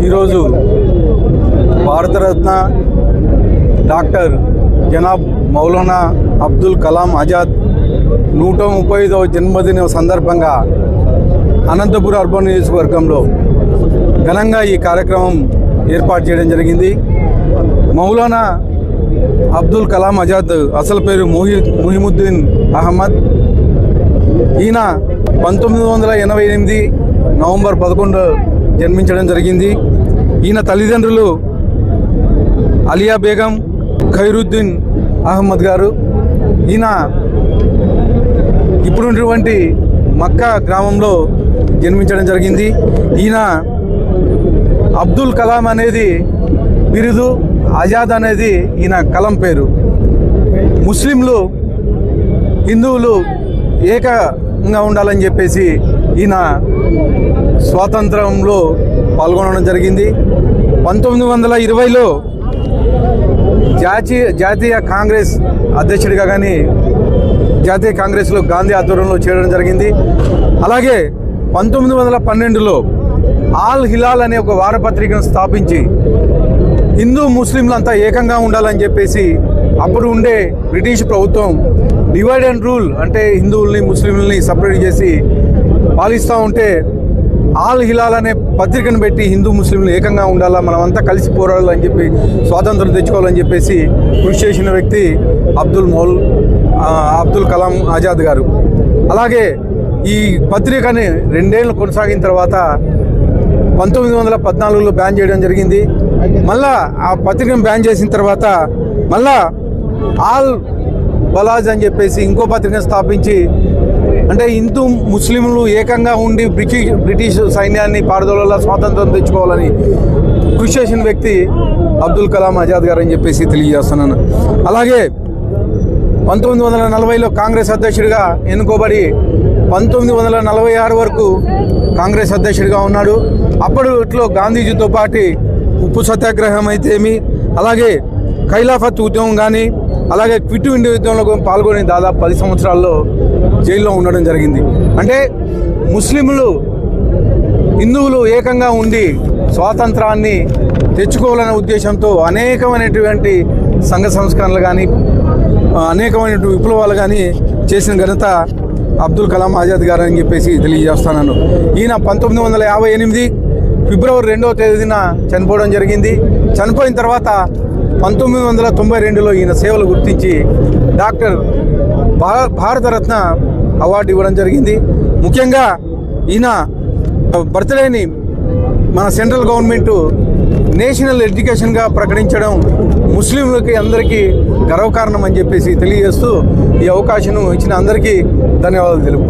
ఈరోజు భారతరత్న డాక్టర్ జనాబ్ మౌలానా అబ్దుల్ కలాం ఆజాద్ 135వ జన్మదిన సందర్భంగా అనంతపురం అర్బన్ నియోజకవర్గంలో ఘనంగా ఈ కార్యక్రమం ఏర్పాటు చేయడం జరిగింది. మౌలానా అబ్దుల్ కలాం ఆజాద్ అసలు పేరు ముహిముద్దీన్ అహ్మద్. ఈయన 1988 నవంబర్ 11 జన్మించడం జరిగింది. ఈయన తల్లిదండ్రులు అలియా బేగం, ఖైరుద్దీన్ అహ్మద్ గారు. ఈయన ఇప్పుడున్నటువంటి మక్కా గ్రామంలో జన్మించడం జరిగింది. ఈయన అబ్దుల్ కలాం అనేది బిరుదు, ఆజాద్ అనేది ఈయన కలం పేరు. ముస్లింలు హిందువులు ఏకంగా ఉండాలని చెప్పేసి ఈయన స్వాతంత్రంలో పాల్గొనడం జరిగింది. 1920లో జాతీయ కాంగ్రెస్ అధ్యక్షుడిగా కానీ జాతీయ కాంగ్రెస్లో గాంధీ ఆధ్వర్యంలో చేరడం జరిగింది. అలాగే 1912లో ఆల్ హిలాల్ అనే ఒక వారపత్రికను స్థాపించి హిందూ ముస్లింలంతా ఏకంగా ఉండాలని చెప్పేసి అప్పుడు ఉండే బ్రిటిష్ ప్రభుత్వం డివైడ్ అండ్ రూల్ అంటే హిందువుల్ని ముస్లింలని సపరేట్ చేసి పాలిస్తూ ఉంటే ఆల్ హిలాల్ అనే పత్రికను పెట్టి హిందూ ముస్లింలు ఏకంగా ఉండాలా, మనమంతా కలిసి పోరాడాలని చెప్పి స్వాతంత్రం తెచ్చుకోవాలని చెప్పేసి కృషి చేసిన వ్యక్తి అబ్దుల్ కలాం ఆజాద్ గారు. అలాగే ఈ పత్రికని 2 ఏళ్ళు కొనసాగిన తర్వాత 1914లో బ్యాన్ చేయడం జరిగింది. మళ్ళా ఆ పత్రికను బ్యాన్ చేసిన తర్వాత మళ్ళా ఆల్ బలాజ్ అని చెప్పేసి ఇంకో పత్రికను స్థాపించి అంటే హిందూ ముస్లింలు ఏకంగా ఉండి బ్రిటిష్ సైన్యాన్ని పారదోలాల స్వాతంత్రం తెచ్చుకోవాలని కృషి చేసిన వ్యక్తి అబ్దుల్ కలాం ఆజాద్ గారు అని చెప్పేసి తెలియజేస్తున్నాను. అలాగే 1940లో కాంగ్రెస్ అధ్యక్షుడిగా ఎన్నుకోబడి 1946 వరకు కాంగ్రెస్ అధ్యక్షుడిగా ఉన్నాడు. అప్పట్లో గాంధీజీతో పాటు ఉప్పు సత్యాగ్రహం అయితేమి, అలాగే ఖైలాఫత్ ఉద్యమం కానీ, అలాగే క్విట్ ఇండియా యుద్ధంలో పాల్గొని దాదాపు 10 సంవత్సరాల్లో జైల్లో ఉండడం జరిగింది. అంటే ముస్లింలు హిందువులు ఏకంగా ఉండి స్వాతంత్రాన్ని తెచ్చుకోవాలనే ఉద్దేశంతో అనేకమైనటువంటి సంఘ సంస్కరణలు కానీ అనేకమైనటువంటి విప్లవాలు కానీ చేసిన ఘనత అబ్దుల్ కలాం ఆజాద్ గారు అని చెప్పేసి తెలియజేస్తున్నాను. ఈయన 1958 ఫిబ్రవరి 2వ తేదీన చనిపోవడం జరిగింది. చనిపోయిన తర్వాత 1992లో ఈయన సేవలు గుర్తించి డాక్టర్ భారతరత్న అవార్డు ఇవ్వడం జరిగింది. ముఖ్యంగా ఈయన బర్త్డేని మన సెంట్రల్ గవర్నమెంట్ నేషనల్ ఎడ్యుకేషన్గా ప్రకటించడం ముస్లింలకి అందరికీ గర్వకారణం అని చెప్పేసి తెలియజేస్తూ ఈ అవకాశం ఇచ్చిన అందరికీ ధన్యవాదాలు తెలుపు.